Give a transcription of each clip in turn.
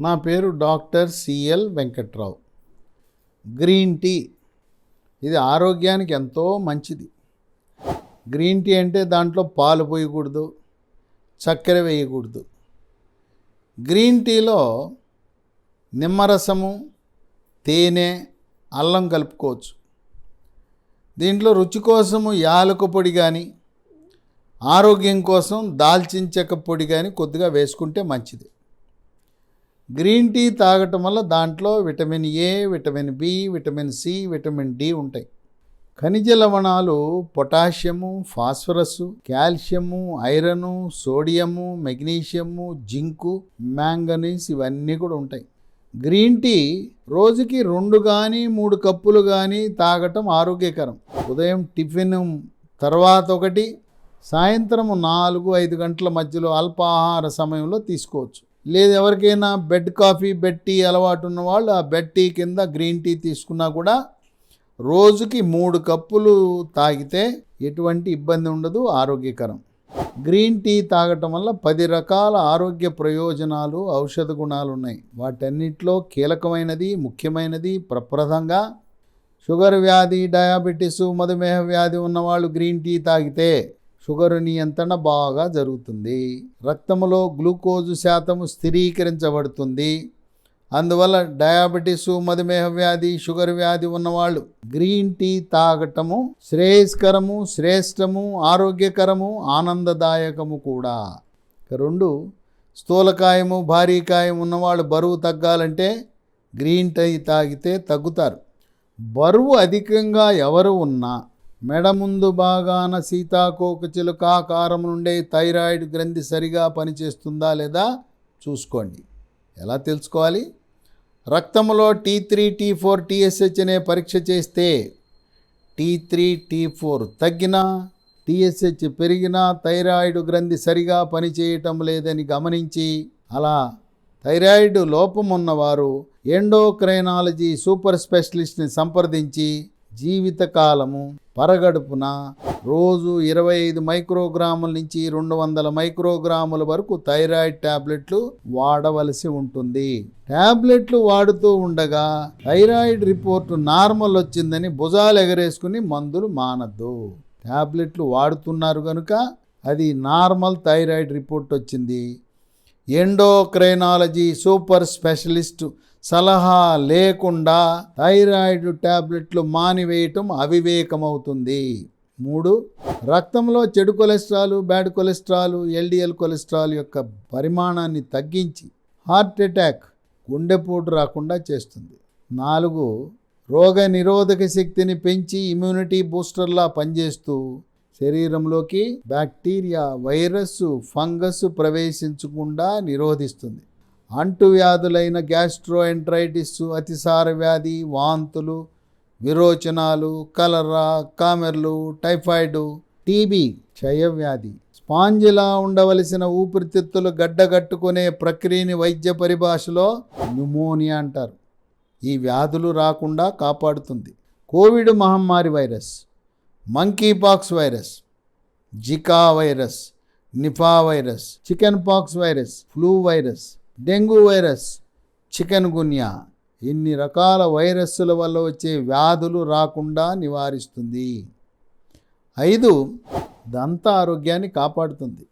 నా పేరు doctor CL Venkatrao. Green tea ఇది ఆరోగ్యానికి ఎంతో మంచిది. గ్రీన్ టీ అంటే దాంట్లో పాలు పోయకూడదు, చక్కెర వేయకూడదు. గ్రీన్ టీలో నిమ్మరసము, తేనె, అల్లం కలుపుకోవచ్చు. దీంట్లో రుచి కోసము యాలక పొడి కానీ, ఆరోగ్యం కోసం దాల్చిన చెక్క పొడి కానీ కొద్దిగా వేసుకుంటే మంచిది. గ్రీన్ టీ తాగటం వల్ల దాంట్లో vitamin A, vitamin B, vitamin C, vitamin D ఉంటాయి. ఖనిజ లవణాలు potassium, phosphorus, calcium, iron, sodium, magnesium, zinc, manganese ఇవన్నీ కూడా ఉంటాయి. గ్రీన్ టీ రోజుకి 2 కానీ 3 కప్పులు కానీ తాగటం ఆరోగ్యకరం. ఉదయం టిఫిన్ తర్వాత ఒకటి, సాయంత్రం 4-5 గంటల మధ్యలో అల్పాహార సమయంలో తీసుకోవచ్చు. లేదు ఎవరికైనా బెడ్ కాఫీ, బెడ్ టీ అలవాటు ఉన్న వాళ్ళు ఆ బెడ్ టీ కింద గ్రీన్ టీ తీసుకున్నా కూడా రోజుకి 3 కప్పులు తాగితే ఎటువంటి ఇబ్బంది ఉండదు, ఆరోగ్యకరం. గ్రీన్ టీ తాగటం వల్ల 10 రకాల ఆరోగ్య ప్రయోజనాలు, ఔషధ గుణాలు ఉన్నాయి. వాటన్నిటిలో కీలకమైనది, ముఖ్యమైనది ప్రప్రథంగా షుగర్ వ్యాధి, డయాబెటీసు, మధుమేహ వ్యాధి ఉన్నవాళ్ళు గ్రీన్ టీ తాగితే షుగర్ నియంత్రణ బాగా జరుగుతుంది. రక్తంలో గ్లూకోజు శాతము స్థిరీకరించబడుతుంది. అందువల్ల డయాబెటీసు, మధుమేహ వ్యాధి, షుగర్ వ్యాధి ఉన్నవాళ్ళు గ్రీన్ టీ తాగటము శ్రేయస్కరము, శ్రేష్టము, ఆరోగ్యకరము, ఆనందదాయకము కూడా. 2 స్థూలకాయము, భారీకాయం ఉన్నవాళ్ళు బరువు తగ్గాలంటే గ్రీన్ టీ తాగితే తగ్గుతారు. బరువు అధికంగా ఎవరు ఉన్నా మెడ ముందు భాగాన సీతాకోకచిలుక ఆకారం నుండే థైరాయిడ్ గ్రంథి సరిగా పనిచేస్తుందా లేదా చూసుకోండి. ఎలా తెలుసుకోవాలి? రక్తంలో T3, T4, TSH అనే పరీక్ష చేస్తే T3, T4 తగ్గినా, TSH పెరిగినా థైరాయిడ్ గ్రంథి సరిగా పనిచేయటం లేదని గమనించి, అలా థైరాయిడ్ లోపం ఉన్నవారు ఎండోక్రైనాలజీ సూపర్ స్పెషలిస్ట్ని సంప్రదించి జీవితకాలము పరగడుపున రోజు 25 మైక్రోగ్రాముల నుంచి 200 మైక్రోగ్రాముల వరకు థైరాయిడ్ టాబ్లెట్లు వాడవలసి ఉంటుంది. టాబ్లెట్లు వాడుతూ ఉండగా థైరాయిడ్ రిపోర్టు నార్మల్ వచ్చిందని భుజాలు ఎగరేసుకుని మందులు మానద్దు. టాబ్లెట్లు వాడుతున్నారు కనుక అది నార్మల్ థైరాయిడ్ రిపోర్ట్ వచ్చింది. ఎండోక్రైనాలజీ సూపర్ స్పెషలిస్ట్ సలహా లేకుండా థైరాయిడ్ టాబ్లెట్లు మానివేయటం అవివేకమవుతుంది. 3 రక్తంలో చెడు cholesterol, bad cholesterol, LDL cholesterol యొక్క పరిమాణాన్ని తగ్గించి హార్ట్ అటాక్, గుండెపోటు రాకుండా చేస్తుంది. 4 రోగ నిరోధక శక్తిని పెంచి ఇమ్యూనిటీ బూస్టర్లా పనిచేస్తూ శరీరంలోకి బ్యాక్టీరియా, వైరస్, ఫంగస్ ప్రవేశించకుండా నిరోధిస్తుంది. అంటువ్యాధులైన గ్యాస్ట్రోఎంట్రైటిస్, అతిసార వ్యాధి, వాంతులు, విరోచనాలు, కలరా, కామెర్లు, టైఫాయిడ్, టీబీ, క్షయవ్యాధి, స్పాంజిలా ఉండవలసిన ఊపిరితిత్తులు గడ్డగట్టుకునే ప్రక్రియని వైద్య పరిభాషలో న్యూమోనియా అంటారు. ఈ వ్యాధులు రాకుండా కాపాడుతుంది. కోవిడ్ మహమ్మారి virus, monkeypox virus, Zika virus, Nipah virus, chickenpox virus, flu virus, dengue virus, chikungunya ఇన్ని రకాల వైరస్సుల వల్ల వచ్చే వ్యాధులు రాకుండా నివారిస్తుంది. 5 దంత ఆరోగ్యాన్ని కాపాడుతుంది.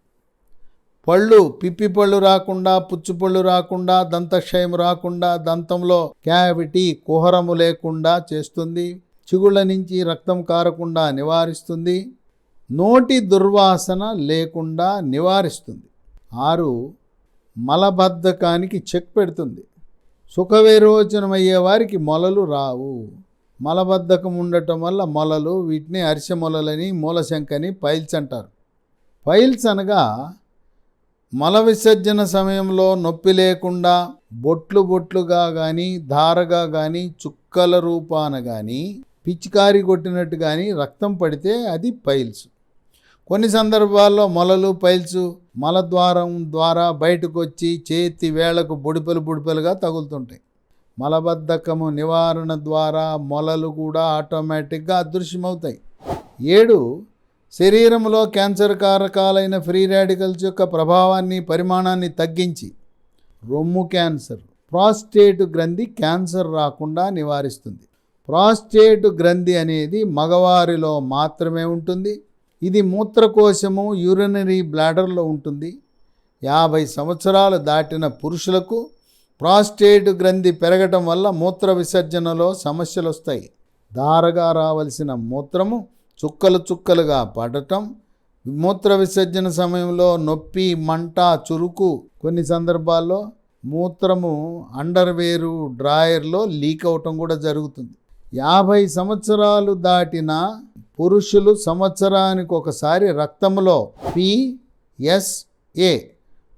పళ్ళు, పిప్పి పళ్ళు రాకుండా, పుచ్చుపళ్ళు రాకుండా, దంతక్షయం రాకుండా, దంతంలో క్యావిటీ, కుహరము లేకుండా చేస్తుంది. చిగుళ్ళ నుంచి రక్తం కారకుండా నివారిస్తుంది. నోటి దుర్వాసన లేకుండా నివారిస్తుంది. 6 మలబద్ధకానికి చెక్ పెడుతుంది. సుఖవిరోచనం అయ్యే వారికి మొలలు రావు. మలబద్ధకం ఉండటం వల్ల మొలలు, వీటిని అరిసె మొలలని, మూలశంకని, పైల్స్ అంటారు. పైల్స్ అనగా మల విసర్జన సమయంలో నొప్పి లేకుండా బొట్లుగా కానీ, ధారగా కానీ, చుక్కల రూపాన కానీ, పిచికారి కొట్టినట్టు కానీ రక్తం పడితే అది పైల్స్. కొన్ని సందర్భాల్లో మొలలు, పైల్స్ మలద్వారం ద్వారా బయటకు వచ్చి చేతి వేళ్లకు బుడిపెలుగా తగులుతుంటాయి. మలబద్ధకము నివారణ ద్వారా మొలలు కూడా ఆటోమేటిక్గా అదృశ్యమవుతాయి. 7 శరీరంలో క్యాన్సర్ కారకాలైన ఫ్రీ రాడికల్స్ యొక్క ప్రభావాన్ని, పరిమాణాన్ని తగ్గించి రొమ్ము క్యాన్సర్, ప్రాస్టేట్ గ్రంథి క్యాన్సర్ రాకుండా నివారిస్తుంది. ప్రాస్టేట్ గ్రంథి అనేది మగవారిలో మాత్రమే ఉంటుంది. ఇది మూత్రకోశము యూరినరీ బ్లాడర్లో ఉంటుంది. 50 సంవత్సరాలు దాటిన పురుషులకు ప్రాస్టేట్ గ్రంథి పెరగటం వల్ల మూత్ర విసర్జనలో సమస్యలు వస్తాయి. ధారగా రావలసిన మూత్రము చుక్కలు చుక్కలుగా పడటం, మూత్ర విసర్జన సమయంలో నొప్పి, మంట, చురుకు, కొన్ని సందర్భాల్లో మూత్రము అండర్వేరు డ్రాయర్లో లీక్ అవటం కూడా జరుగుతుంది. 50 సంవత్సరాలు దాటిన పురుషులు సంవత్సరానికి ఒకసారి రక్తంలో PSA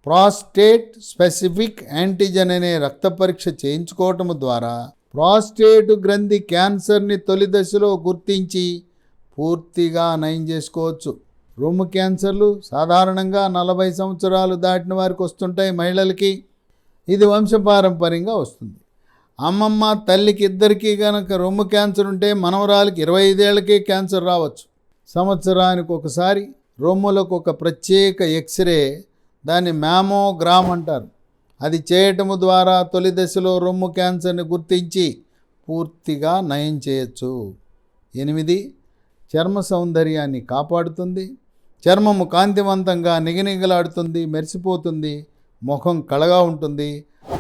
ప్రాస్టేట్ స్పెసిఫిక్ యాంటీజెన్ అనే రక్త పరీక్ష చేయించుకోవటం ద్వారా ప్రాస్టేట్ గ్రంథి క్యాన్సర్ని తొలి దశలో గుర్తించి పూర్తిగా నయం చేసుకోవచ్చు. రొమ్ము క్యాన్సర్లు సాధారణంగా 40 సంవత్సరాలు దాటిన వారికి వస్తుంటాయి మహిళలకి. ఇది వంశపారంపర్యంగా వస్తుంది. అమ్మమ్మ తల్లికి ఇద్దరికీ కనుక రొమ్ము క్యాన్సర్ ఉంటే మనవరాలకి 25 ఏళ్ళకే క్యాన్సర్ రావచ్చు. సంవత్సరానికి ఒకసారి రొమ్ములకు ఒక ప్రత్యేక ఎక్స్రే, దాన్ని మ్యామోగ్రామ్ అంటారు, అది చేయటము ద్వారా తొలి దశలో రొమ్ము క్యాన్సర్ని గుర్తించి పూర్తిగా నయం చేయొచ్చు. 8 చర్మ సౌందర్యాన్ని కాపాడుతుంది. చర్మము కాంతివంతంగా నిగనిగలాడుతుంది, మెరిసిపోతుంది. ముఖం కళగా ఉంటుంది.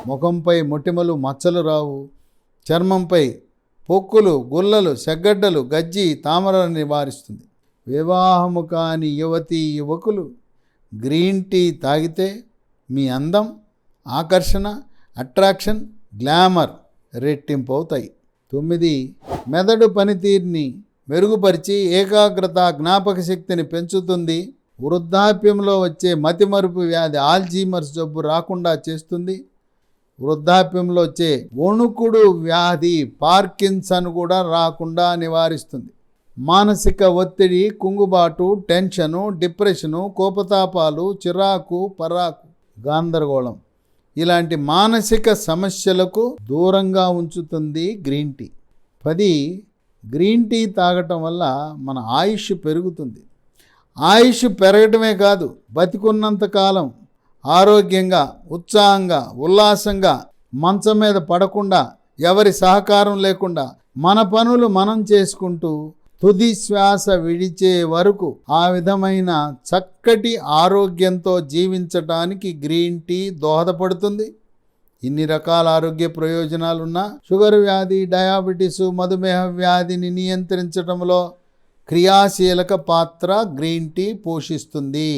ముఖంపై మొటిమలు, మచ్చలు రావు. చర్మంపై పొక్కులు, గుల్లలు, సెగ్గడ్డలు, గజ్జి, తామరను నివారిస్తుంది. వివాహము కాని యువతీ యువకులు గ్రీన్ టీ తాగితే మీ అందం, ఆకర్షణ, అట్రాక్షన్, గ్లామర్ రెట్టింపు అవుతాయి. 9 మెదడు పనితీరుని మెరుగుపరిచి ఏకాగ్రత, జ్ఞాపక శక్తిని పెంచుతుంది. వృద్ధాప్యంలో వచ్చే మతిమరుపు వ్యాధి, ఆల్జీమర్స్ జబ్బు రాకుండా చేస్తుంది. వృద్ధాప్యంలో వచ్చే వణుకుడు వ్యాధి, పార్కిన్సన్ కూడా రాకుండా నివారిస్తుంది. మానసిక ఒత్తిడి, కుంగుబాటు, టెన్షను, డిప్రెషను, కోపతాపాలు, చిరాకు, పరాకు, గందరగోళం ఇలాంటి మానసిక సమస్యలకు దూరంగా ఉంచుతుంది గ్రీన్ టీ. 10 గ్రీన్ టీ తాగటం వల్ల మన ఆయుష్ పెరుగుతుంది. ఆయుష్ పెరగటమే కాదు, బతికున్నంతకాలం ఆరోగ్యంగా, ఉత్సాహంగా, ఉల్లాసంగా, మంచం మీద పడకుండా, ఎవరి సహకారం లేకుండా మన పనులు మనం చేసుకుంటూ తుది శ్వాస విడిచే వరకు ఆ విధమైన చక్కటి ఆరోగ్యంతో జీవించటానికి గ్రీన్ టీ దోహదపడుతుంది. ఇన్ని రకాల ఆరోగ్య ప్రయోజనాలున్నా షుగర్ వ్యాధి, డయాబెటీసు, మధుమేహ వ్యాధిని నియంత్రించడంలో క్రియాశీలక పాత్ర గ్రీన్ టీ పోషిస్తుంది.